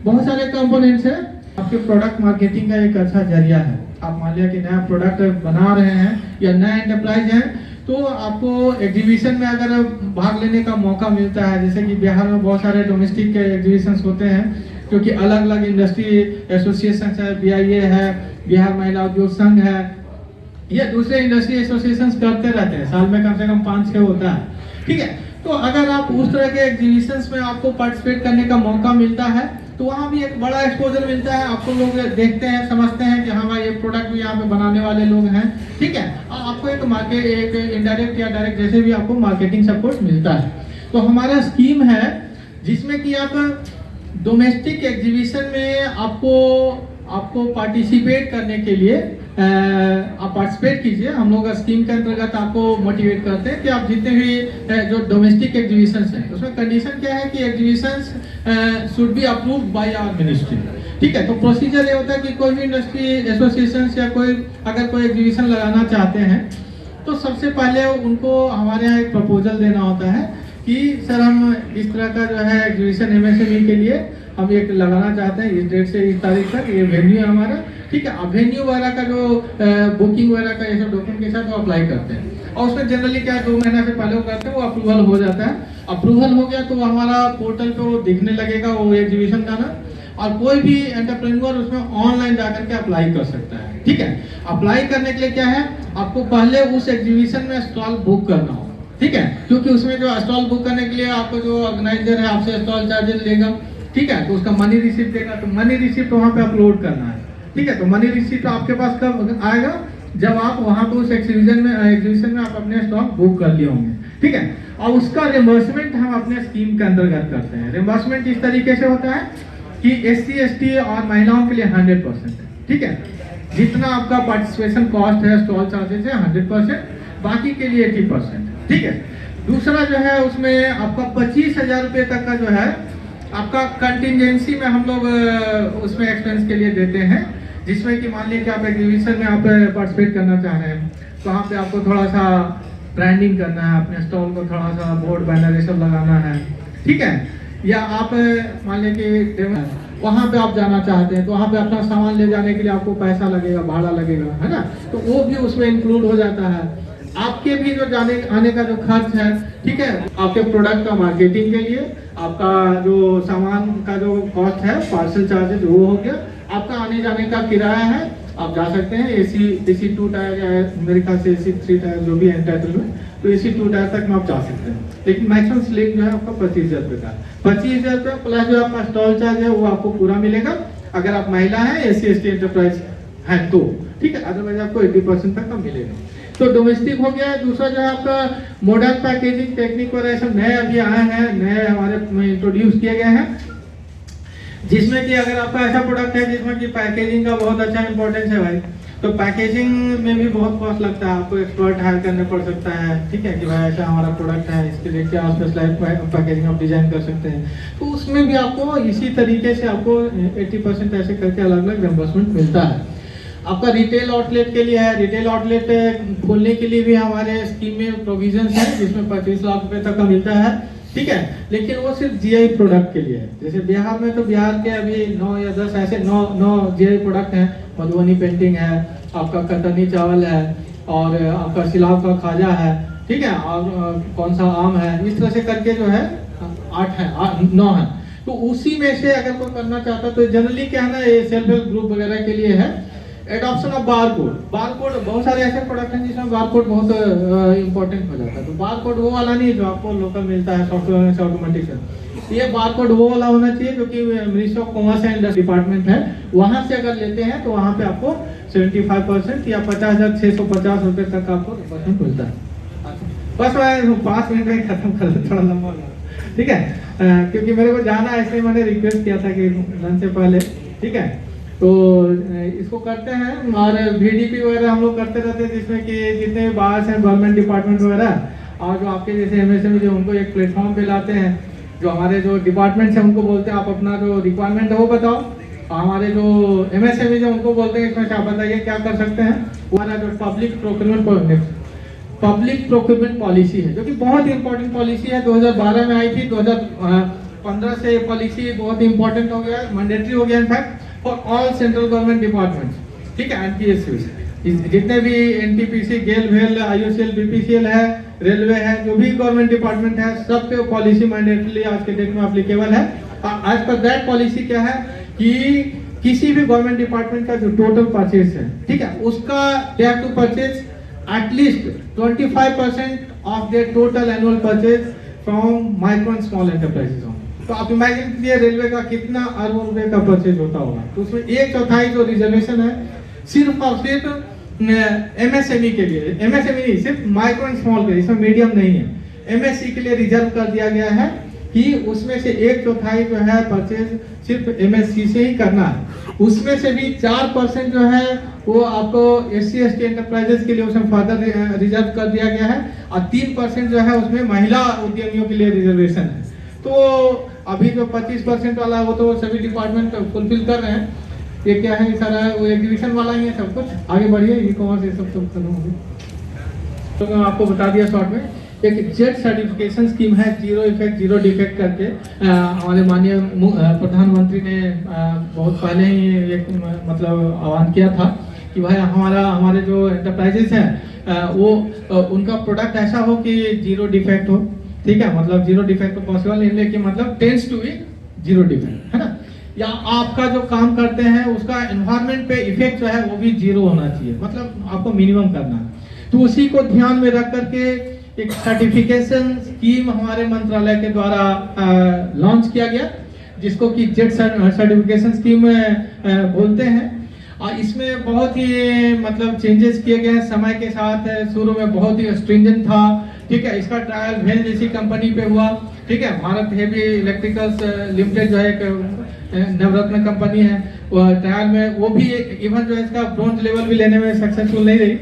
बहुत सारे कंपोनेंट्स हैं। आपके प्रोडक्ट मार्केटिंग का एक अच्छा जरिया है। आप मान लिया कि नया प्रोडक्ट बना रहे हैं या नया एंटरप्राइज है, तो आपको एग्जीबिशन में अगर भाग लेने का मौका मिलता है, जैसे कि बिहार में बहुत सारे डोमेस्टिक एग्जीबिशंस होते हैं, क्योंकि अलग अलग इंडस्ट्री एसोसिएशन है, BIA है, बिहार महिला उद्योग संघ है, ये दूसरे इंडस्ट्री एसोसिएशंस करते रहते हैं, साल में कम से कम 5-6 होता है। ठीक है, तो अगर आप उस तरह के एग्जीबिशंस में आपको पार्टिसिपेट करने का मौका मिलता है, तो वहाँ भी एक बड़ा एक्सपोजर मिलता है, आपको लोग देखते हैं, समझते हैं कि हाँ भाई ये प्रोडक्ट भी यहाँ पे बनाने वाले लोग हैं। ठीक है, आपको एक मार्केट, एक इनडायरेक्ट या डायरेक्ट जैसे भी आपको मार्केटिंग सपोर्ट मिलता है। तो हमारा स्कीम है जिसमें कि आप डोमेस्टिक एग्जीबिशन में आपको पार्टिसिपेट करने के लिए आप पार्टिसिपेट कीजिए। हम लोग स्कीम के अंतर्गत आपको मोटिवेट करते हैं कि आप जितने भी जो डोमेस्टिक एग्जीबिशंस हैं, उसमें कंडीशन क्या है कि exhibitions should be approved by our ministry. ठीक है, तो प्रोसीजर ये होता है कि कोई भी इंडस्ट्री एसोसिएशंस या अगर कोई एग्जीबिशन लगाना चाहते हैं, तो सबसे पहले उनको हमारे यहाँ एक प्रपोजल देना होता है कि सर हम इस तरह का जो है एग्जीबिशन एमएसएमई के लिए हम एक लगाना चाहते हैं, इस डेट से इस तारीख तक, ये वेन्यू है हमारा। ठीक है, अब वेन्यू वगैरह का जो बुकिंग वगैरह का ये सब डॉक्यूमेंट के साथ वो अप्लाई करते हैं, और उसमें जनरली क्या 2 महीना से पहले वो करते हैं, वो अप्रूवल हो जाता है। अप्रूवल हो गया तो हमारा पोर्टल पे वो दिखने लगेगा वो एग्जीबिशन का ना, और कोई भी एंटरप्रेन्योर उसमें ऑनलाइन जाकर के अप्लाई कर सकता है। ठीक है, अप्लाई करने के लिए क्या है, आपको पहले उस एग्जीबिशन में स्टॉल बुक करना होगा। ठीक है, क्योंकि उसमें जो स्टॉल बुक करने के लिए आपको जो ऑर्गेनाइजर है आपसे स्टॉल चार्जेस लेगा। ठीक है, तो उसका मनी रिसीप्ट देगा, तो मनी रिसीप्ट वहाँ पे अपलोड करना है। ठीक है, तो मनी रिसीप्ट आपके पास कब आएगा, जब आप वहाँ पे उस एग्जीबिशन में आप अपने स्टॉक बुक कर लिए होंगे। ठीक है, और उसका रिम्बर्समेंट हम अपने स्कीम के अंतर्गत करते हैं। रिम्बर्समेंट इस तरीके से होता है कि SC ST और महिलाओं के लिए 100% है। ठीक है, जितना आपका पार्टिसिपेशन कॉस्ट है, स्टॉल चार्जेस है 100%, बाकी के लिए 80%। ठीक है, दूसरा जो है उसमें आपका 25,000 रुपये तक का जो है आपका कंटिजेंसी में हम लोग उसमें एक्सपेंस के लिए देते हैं, जिसमें कि मान लीजिए कि आप एग्जीबिशन में आप पार्टिसिपेट करना चाह रहे हैं, तो वहाँ पे आपको थोड़ा सा ब्रांडिंग करना है, अपने स्टॉल को थोड़ा सा बोर्ड बैनर ये सब लगाना है। ठीक है, या आप मान लीजिए कि वहाँ पे आप जाना चाहते हैं, तो वहाँ पे अपना सामान ले जाने के लिए आपको पैसा लगेगा, भाड़ा लगेगा, है ना, तो वो भी उसमें इंक्लूड हो जाता है। आपके भी जो जाने आने का जो खर्च है, ठीक है, आपके प्रोडक्ट का मार्केटिंग के लिए आपका जो सामान का जो कॉस्ट है, पार्सल चार्जेस वो हो गया, आपका आने जाने का किराया है, आप जा सकते हैं। AC 2 टायर या मेरे ख्याल से AC 3 टायर जो भी है टाइटल में, तो AC 2 टायर तक में आप जा सकते हैं, लेकिन मैक्सिमम स्लिप जो है आपका 25,000 रुपये का, 25,000 रुपये प्लस जो आपका स्टॉल चार्ज है वो आपको पूरा मिलेगा, अगर आप महिला है, SC ST एंटरप्राइज है तो। ठीक है, अदरवाइज आपको 80% तक का मिलेगा। तो डोमेस्टिक हो गया। दूसरा जो है आपका मॉडर्न पैकेजिंग टेक्निक वगैरह सब नए अभी आए हैं, नए हमारे इंट्रोड्यूस किए गए हैं, जिसमें कि अगर आपका ऐसा प्रोडक्ट है जिसमें कि पैकेजिंग का बहुत अच्छा इंपॉर्टेंस है भाई, तो पैकेजिंग में भी बहुत कॉस्ट लगता है, आपको एक्सपर्ट हायर करने पड़ सकता है। ठीक है, कि भाई ऐसा हमारा प्रोडक्ट है, इसके लिए क्या स्पेशलाइज पैकेजिंग आप डिजाइन कर सकते हैं, तो उसमें भी आपको इसी तरीके से आपको 80% ऐसे करके अलग अलग रिम्बर्समेंट मिलता है। आपका रिटेल आउटलेट के लिए है, रिटेल आउटलेट खोलने के लिए भी हमारे स्कीम में प्रोविजंस है, जिसमें 25 लाख रुपए तक का मिलता है। ठीक है, लेकिन वो सिर्फ GI प्रोडक्ट के लिए है। जैसे बिहार में तो बिहार के अभी 9 या 10 ऐसे 9 GI प्रोडक्ट हैं, मधुबनी पेंटिंग है, आपका कतरनी चावल है, और आपका सिलाव का खाजा है। ठीक है, और कौन सा आम है, इस तरह से करके जो है 9 है। तो उसी में से अगर कोई करना चाहता तो जनरली क्या है ना, ये सेल्फ हेल्प ग्रुप वगैरह के लिए है। एडॉप्शन ऑफ बारकोड, बहुत सारे ऐसे प्रोडक्ट हैं जिसमें बारकोड बहुत इंपॉर्टेंट हो जाता है। तो बारकोड वो वाला नहीं जो आपको लोकल मिलता है सॉफ्टवेयर से ऑटोमेटिक, ये बारकोड वो वाला होना चाहिए जो कि ministry of commerce and department है, वहां से अगर लेते हैं तो वहां पे आपको 75% या 50,650 रुपए तक आपको रिफंड मिलता है। बस मैं 5 मिनट में खत्म कर दूं, थोड़ा लंबा हो। ठीक है, क्योंकि मेरे को जाना है, इसलिए मैंने रिक्वेस्ट किया था कि लंच से पहले। ठीक है, तो इसको करते हैं, और VDP वगैरह हम लोग करते रहते हैं, जिसमें कि जितने भी बाहर से गवर्नमेंट डिपार्टमेंट वगैरह और जो आपके जैसे MSME जो उनको एक प्लेटफॉर्म पे लाते हैं, जो हमारे जो डिपार्टमेंट है उनको बोलते हैं आप अपना जो रिक्वायरमेंट है वो बताओ। हमारे जो MSME है उनको बोलते हैं इसमें से आप बताइए क्या कर सकते हैं। हमारा जो पब्लिक प्रोक्योरमेंट पॉलिसी है जो कि बहुत इंपॉर्टेंट पॉलिसी है, 2012 में आई थी, 2015 से ये पॉलिसी बहुत इंपॉर्टेंट हो गया, मैंडेटरी हो गया in fact for all central government departments, ठीक है, एंड जितने भी NTPC, गेल वेल, IOCL, BPCL है, रेलवे है, जो भी गवर्नमेंट डिपार्टमेंट है, सब पे पॉलिसी मैंडेटरी आज के डेट में एप्लीकेबल है। आज पर दैट पॉलिसी क्या है कि किसी भी गवर्नमेंट डिपार्टमेंट का जो टोटल परचेज है, ठीक है, उसका they have to purchase at least 25% of their total annual purchase from micro and small enterprises. तो आप इमेजिन कीजिए रेलवे का कितना अरबों रुपए का परचेज होता होगा, तो उसमें 1/4 जो रिजर्वेशन है सिर्फ और सिर्फ MSME के लिए, MSME नहीं, सिर्फ माइक्रो एंड स्मॉल के लिए, इसमें मीडियम नहीं है, MSE के लिए रिजर्व कर दिया गया है कि उसमें से 1/4 जो है परचेज सिर्फ MSE से ही करना है। उसमें से भी 4% जो है वो आपको SC/ST एंटरप्राइजेस के लिए उसमें फर्दर रिजर्व कर दिया गया है, और 3% जो है उसमें महिला उद्यमियों के लिए रिजर्वेशन है। तो अभी जो 25% वाला वो तो सभी डिपार्टमेंट फुलफिल कर रहे हैं। ये क्या है, सारा वो एग्जीबिशन वाला ही है सब कुछ। आगे बढ़िए, ई-कॉमर्स ये सब खत्म हो गया। तो मैं आपको बता दिया शॉर्ट में, एक जेट सर्टिफिकेशन स्कीम है, जीरो इफेक्ट जीरो डिफेक्ट करके हमारे माननीय प्रधानमंत्री ने बहुत पहले ही एक मतलब आह्वान किया था कि भाई हमारे जो एंटरप्राइजेस हैं वो उनका प्रोडक्ट ऐसा हो कि जीरो डिफेक्ट हो, ठीक है, मतलब जीरो डिफेक्ट तो पॉसिबल नहीं, लेकिन मतलब tends to be zero defect, है ना, या आपका जो काम करते हैं उसका एनवायरनमेंट पे इफेक्ट जो है वो भी जीरो होना चाहिए, मतलब आपको मिनिमम करना है। तो उसी को ध्यान में रख करके एक सर्टिफिकेशन स्कीम हमारे मंत्रालय के द्वारा लॉन्च किया गया, जिसको कि जेट सर्टिफिकेशन स्कीम बोलते हैं। और इसमें बहुत ही मतलब चेंजेस किए गए हैं समय के साथ। शुरू में बहुत ही स्ट्रिंजेंट था, ठीक है, इसका ट्रायल वेल जैसी कंपनी पे हुआ, ठीक है, भारत हेवी इलेक्ट्रिकल्स लिमिटेड जो है एक नवरत्न कंपनी है, वो ट्रायल में वो भी इवन जो है इसका ब्रॉन्ज लेवल भी लेने में सक्सेसफुल नहीं रही।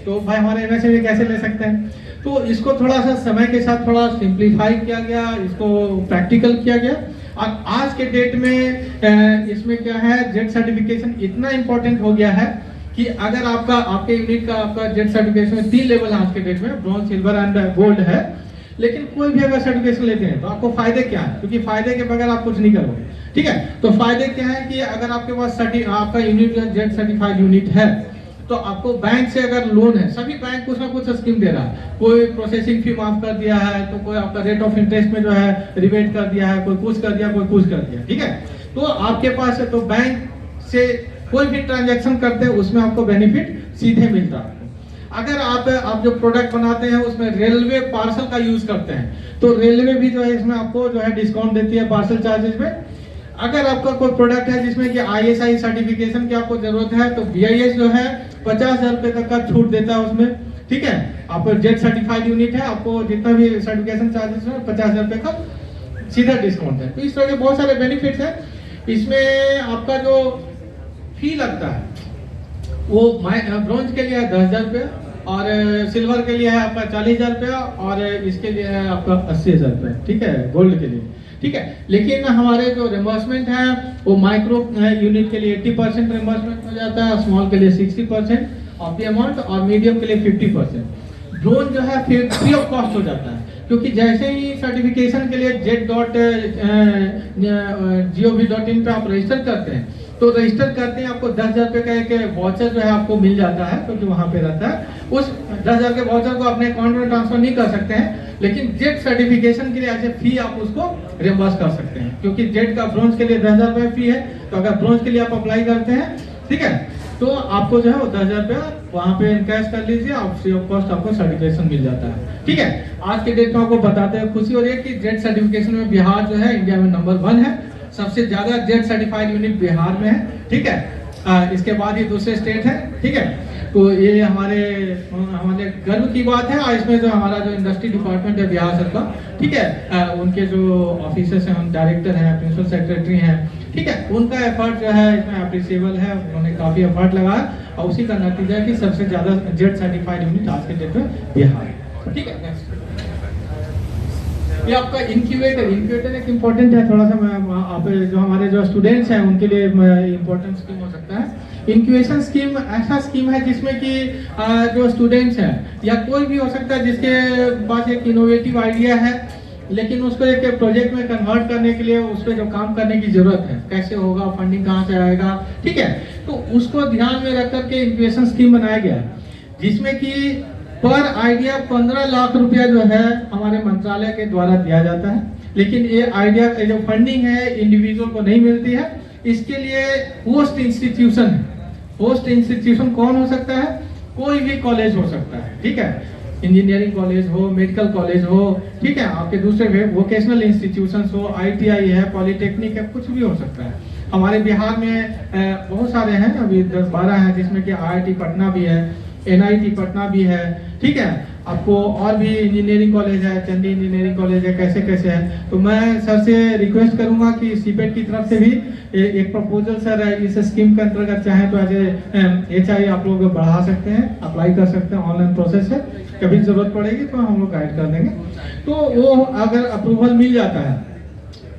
तो भाई हमारे MSME कैसे ले सकते हैं, तो इसको थोड़ा सा समय के साथ थोड़ा सिंप्लीफाई किया गया, इसको प्रैक्टिकल किया गया। और आज के डेट में इसमें क्या है, जेट सर्टिफिकेशन इतना इंपॉर्टेंट हो गया है कि अगर आपके यूनिट का आपका जेट सर्टिफिकेशन में 3 लेवल है आज के डेट में, ब्रॉन्ज, सिल्वर एंड गोल्ड है। लेकिन कोई भी अगर सर्टिफिकेशन लेते हैं तो आपको फायदे क्या है, क्योंकि फायदे के बगैर आप कुछ नहीं करोगे, ठीक है। तो फायदे क्या है कि अगर आपके पास आपका यूनिट जो जेट सर्टिफाइड यूनिट है, तो आपको बैंक से अगर लोन है, सभी बैंक कुछ ना कुछ स्कीम दे रहा है, कोई प्रोसेसिंग फी माफ कर दिया है, तो कोई आपका रेट ऑफ इंटरेस्ट में जो है रिबेट कर दिया है, कोई कुछ कर दिया, कोई कुछ कर दिया, ठीक है। तो आपके पास है, तो बैंक से कोई भी ट्रांजैक्शन करते हैं उसमें आपको बेनिफिट सीधे मिलता है। अगर आप जो प्रोडक्ट बनाते हैं उसमें रेलवे पार्सल का यूज करते हैं, तो रेलवे भी जो है इसमें आपको जो है डिस्काउंट देती है पार्सल चार्जेस में। अगर आपका कोई प्रोडक्ट है जिसमें कि ISI सर्टिफिकेशन की आपको जरूरत है, तो BIS जो है 50,000 रुपए तक का छूट देता है उसमें, ठीक है। आप जेट सर्टिफाइड यूनिट है, आपको जितना भी सर्टिफिकेशन चार्जेस है 50,000 रुपए का सीधा डिस्काउंट है। तो इस तरह के बहुत सारे बेनिफिट्स हैं। इसमें आपका जो फी लगता है वो ब्रॉन्ज के लिए है 10,000 रुपया, और सिल्वर के लिए है आपका 40,000 रुपया, और इसके लिए है आपका 80,000 रुपया, ठीक है, गोल्ड के लिए, ठीक है। लेकिन हमारे जो रिम्बर्समेंट है वो माइक्रो यूनिट के लिए 80% रिम्बर्समेंट हो जाता है, स्मॉल के लिए 60% ऑफ द अमाउंट, और मीडियम के लिए 50%। ड्रोन जो है फिर फ्री ऑफ कॉस्ट हो जाता है, क्योंकि जैसे ही सर्टिफिकेशन के लिए jet.gov.in पे आप रजिस्टर करते हैं, तो रजिस्टर करते हैं आपको 10,000 रुपए का एक वाउचर जो है आपको मिल जाता है, क्योंकि वहां पे रहता है। उस 10,000 के वाउचर को अपने अकाउंट में ट्रांसफर नहीं कर सकते हैं, लेकिन जेट सर्टिफिकेशन के लिए ऐसे फी आप उसको रिम्बर्स कर सकते हैं, क्योंकि जेट का ब्रॉन्ज के लिए 10,000 रुपए फी है। तो अगर ब्रॉन्ज के लिए आप अप्लाई करते हैं, ठीक है, तो आपको जो है वो 10,000 रुपया वहां पे कैश कर लीजिए, आप फ्री ऑफ कॉस्ट आपको सर्टिफिकेशन मिल जाता है, ठीक है। आज के डेट में आपको बताते हैं खुशी हो रही है कि जेट सर्टिफिकेशन में बिहार जो है इंडिया में नंबर 1 है, सबसे ज्यादा जेट सर्टिफाइड यूनिट बिहार में है, ठीक है। इसके बाद ही दूसरे स्टेट है, ठीक है। तो ये हमारे गर्व की बात है। और इसमें जो हमारा जो इंडस्ट्री डिपार्टमेंट है बिहार सरकार, ठीक है, उनके जो ऑफिसर्स हैं, हम डायरेक्टर हैं, प्रिंसिपल सेक्रेटरी हैं, ठीक है, उनका एफर्ट जो है इसमें अप्रिशिएबल है। उन्होंने काफी एफर्ट लगाया, और उसी का नतीजा है कि सबसे ज्यादा जेट सर्टिफाइड यूनिट आज के डेट में बिहार है, ठीक है। नेक्स्ट ये आपका इंक्यूबेटर एक इम्पोर्टेंट है थोड़ा सा। मैं आप जो हमारे जो स्टूडेंट्स हैं उनके लिए इम्पोर्टेंट स्कीम हो सकता है। इंक्यूबेशन स्कीम ऐसा स्कीम है जिसमें कि जो स्टूडेंट्स हैं या कोई भी हो सकता है जिसके पास एक इनोवेटिव आइडिया है, लेकिन उसको एक प्रोजेक्ट में कन्वर्ट करने के लिए उस पर जो काम करने की जरूरत है, कैसे होगा, फंडिंग कहाँ से आएगा, ठीक है, तो उसको ध्यान में रख करके इंक्यूबेशन स्कीम बनाया गया है, जिसमें कि पर आइडिया 15 लाख रुपया जो है हमारे मंत्रालय के द्वारा दिया जाता है। लेकिन ये आइडिया जो फंडिंग है इंडिविजुअल को नहीं मिलती है, इसके लिए होस्ट इंस्टीट्यूशन है। होस्ट इंस्टीट्यूशन कौन हो सकता है? कोई भी कॉलेज हो सकता है, ठीक है, इंजीनियरिंग कॉलेज हो, मेडिकल कॉलेज हो, ठीक है, आपके दूसरे वोकेशनल इंस्टीट्यूशंस हो, ITI है, पॉलिटेक्निक है, कुछ भी हो सकता है। हमारे बिहार में बहुत सारे हैं, अभी 10-12 हैं, जिसमें कि IIT पटना भी है, NIT पटना भी है, ठीक है, आपको और भी इंजीनियरिंग कॉलेज है, चंडी इंजीनियरिंग कॉलेज है, कैसे कैसे है। तो मैं सर से रिक्वेस्ट करूंगा कि सीपेट की तरफ से भी एक प्रपोजल सर इस स्कीम के अंतर्गत चाहे तो एज HI आप लोग बढ़ा सकते हैं, अप्लाई कर सकते हैं, ऑनलाइन प्रोसेस है, कभी जरूरत पड़ेगी तो हम लोग गाइड कर देंगे। तो वो अगर अप्रूवल मिल जाता है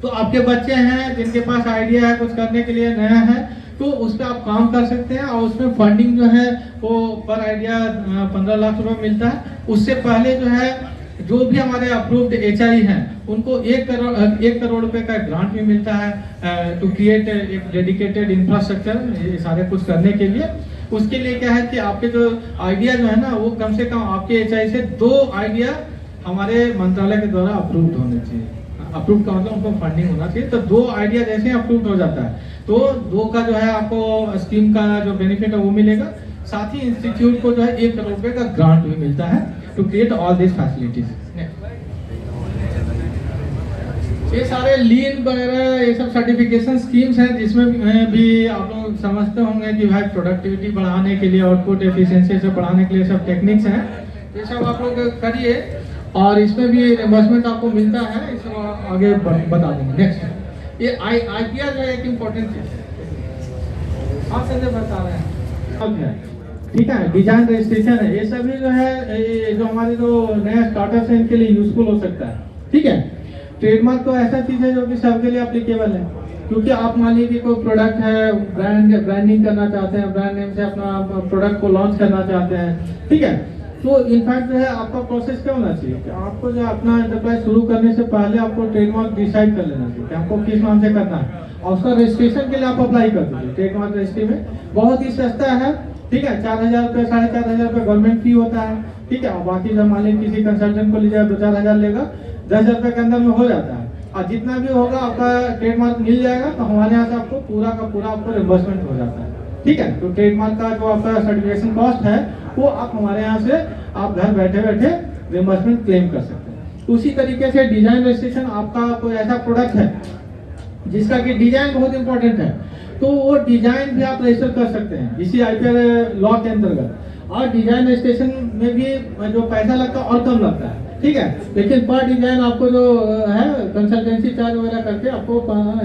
तो आपके बच्चे हैं जिनके पास आइडिया है कुछ करने के लिए नया है, तो उस पर आप काम कर सकते हैं और उसमें फंडिंग जो है वो पर आइडिया 15 लाख रुपए मिलता है। उससे पहले जो है जो भी हमारे अप्रूव्ड HI हैं उनको 1 करोड़ रुपए का ग्रांट भी मिलता है टू क्रिएट एक डेडिकेटेड इंफ्रास्ट्रक्चर, ये सारे कुछ करने के लिए। उसके लिए क्या है कि आपके जो आइडिया जो है ना वो कम से कम आपके HI से 2 आइडिया हमारे मंत्रालय के द्वारा अप्रूव्ड होने चाहिए। अप्रूव का मतलब उनको फंडिंग होना चाहिए। तो 2 आइडिया जैसे अप्रूव हो जाता है तो 2 का जो है आपको स्कीम का जो बेनिफिट है वो मिलेगा। साथ ही इंस्टीट्यूट को जो है 1 करोड़ रुपए का ग्रांट भी मिलता है to create all this facilities. ये सारे लीन वगैरह ये सब सर्टिफिकेशन स्कीम्स हैं जिसमें भी आप लोग समझते होंगे कि भाई प्रोडक्टिविटी बढ़ाने के लिए, आउटपुट एफिशिएंसी से बढ़ाने के लिए सब टेक्निक्स हैं, ये सब आप लोग करिए और इसमें भी रिम्बर्समेंट आपको मिलता है, इसको आगे बता देंगे। नेक्स्ट ये IPR जो है एक इम्पोर्टेंट चीज है, आप संजय बता रहे हैं, ठीक है, डिजाइन रजिस्ट्रेशन है, ये सभी जो है जो हमारे जो नए स्टार्टअप्स हैं इनके लिए यूजफुल हो सकता है, ठीक है। ट्रेडमार्क तो ऐसा चीज है जो कि सबके लिए एप्लीकेबल है, क्योंकि आप मान लीजिए कोई प्रोडक्ट है, ब्रांडिंग करना चाहते हैं, ब्रांड नेम से अपना प्रोडक्ट को लॉन्च करना चाहते हैं, ठीक है, तो इनफैक्ट जो है आपका प्रोसेस क्या होना चाहिए कि आपको जो अपना एंटरप्राइज शुरू करने से पहले आपको ट्रेडमार्क डिसाइड कर लेना चाहिए कि आपको किस नाम से करना है और उसका रजिस्ट्रेशन के लिए आप अप्लाई कर दीजिए। ट्रेडमार्क रजिस्ट्री में बहुत ही सस्ता है, ठीक है, 4,000 रुपये 4,500 रुपये गवर्नमेंट फी होता है, ठीक है, और बाकी जब मान लीजिए किसी कंसल्टेंट को लीजिए 2-4 हज़ार लेगा, 10,000 रुपये के अंदर में हो जाता है और जितना भी होगा आपका ट्रेडमार्क मिल जाएगा तो हमारे यहाँ से आपको पूरा का पूरा आपको रिम्बर्समेंट हो जाता है, ठीक है। तो ट्रेडमार्क का जो आपका सर्टिफिकेशन कॉस्ट है वो आप हमारे यहाँ से आप घर बैठे बैठे रिम्बर्समेंट क्लेम कर सकते हैं। उसी तरीके से डिजाइन रजिस्ट्रेशन, आपका कोई ऐसा प्रोडक्ट है जिसका कि डिजाइन बहुत इंपॉर्टेंट है तो वो डिजाइन भी आप रजिस्टर कर सकते हैं इसी IPR लॉ के अंतर्गत। और डिजाइन रजिस्ट्रेशन में भी जो पैसा लगता है और कम लगता है, ठीक है, लेकिन पर डिजाइन आपको जो है कंसल्टेंसी चार्ज वगैरह करके आपको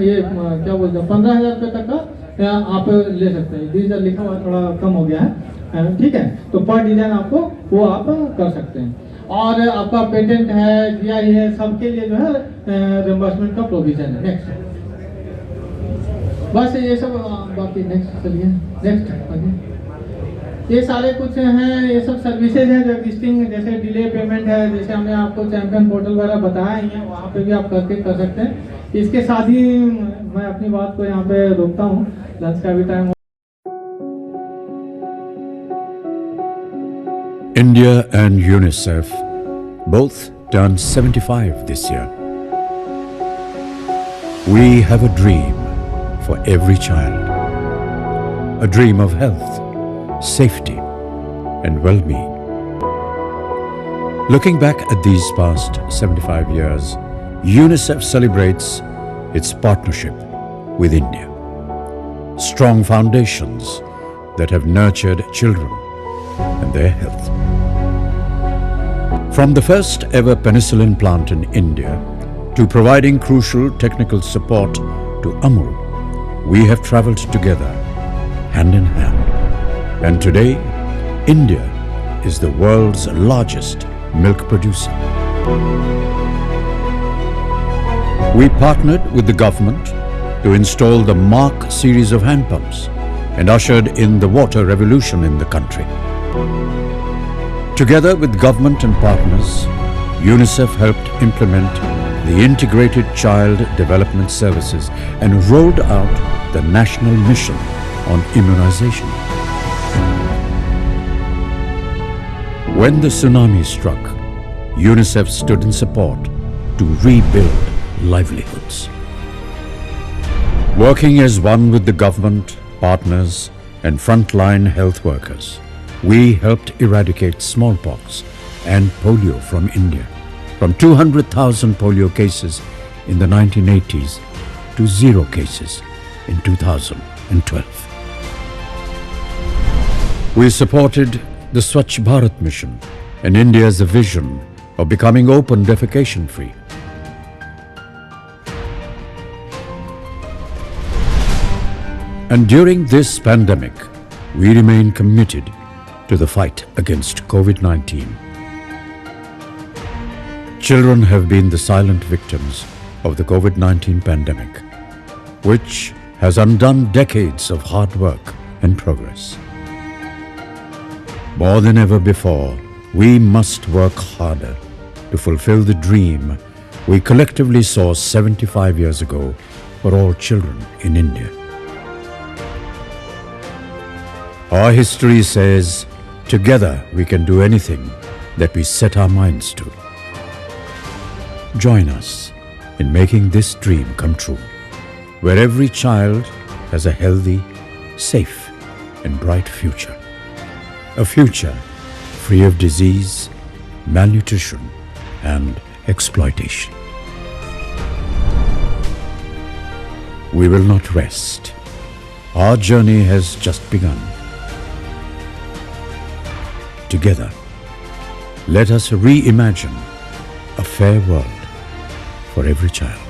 ये क्या बोलते हैं 15,000 रुपये तक का आप ले सकते हैं। 20,000 लिखा हुआ थोड़ा कम हो गया है, ठीक है, तो पर डिजाइन आपको वो आप कर सकते हैं। और आपका पेटेंट है, GI है, सबके लिए जो है रिम्बर्समेंट का प्रोविजन है। नेक्स्ट बस ये सब, बाकी नेक्स्ट चलिए, नेक्स्ट ये सारे कुछ हैं, ये सब सर्विसेज हैं जो एग्जिस्टिंग, जैसे डिले पेमेंट है, जैसे हमने आपको चैंपियन पोर्टल वगैरह बताया ही है, वहाँ पे भी आप करके कर सकते हैं। इसके साथ ही मैं अपनी बात को यहाँ पे रोकता हूँ, लंच का भी time. India and UNICEF both turned 75 this year. We have a dream for every child, a dream of health, safety and well-being. Looking back at these past 75 years, UNICEF celebrates its partnership with India. Strong foundations that have nurtured children and their health. From the first ever penicillin plant in India to providing crucial technical support to Amul, we have travelled together hand in hand. And today, India is the world's largest milk producer. We partnered with the government to install the Mark series of hand pumps and ushered in the water revolution in the country. Together with government and partners, UNICEF helped implement the Integrated Child Development Services and rolled out the National Mission on Immunization. When the tsunami struck, UNICEF stood in support to rebuild livelihoods. Working as one with the government, partners, and frontline health workers, we helped eradicate smallpox and polio from India, from 200,000 polio cases in the 1980s to 0 cases in 2012. We supported the Swachh Bharat mission and India's vision of becoming open defecation free. And during this pandemic, we remain committed to the fight against COVID-19. Children have been the silent victims of the COVID-19 pandemic, which has undone decades of hard work and progress. More than ever before, we must work harder to fulfill the dream we collectively saw 75 years ago for all children in India. Our history says, together we can do anything that we set our minds to. Join us in making this dream come true, where every child has a healthy, safe, and bright future. A future free of disease, malnutrition, and exploitation. We will not rest. Our journey has just begun. Together, let us reimagine a fair world for every child.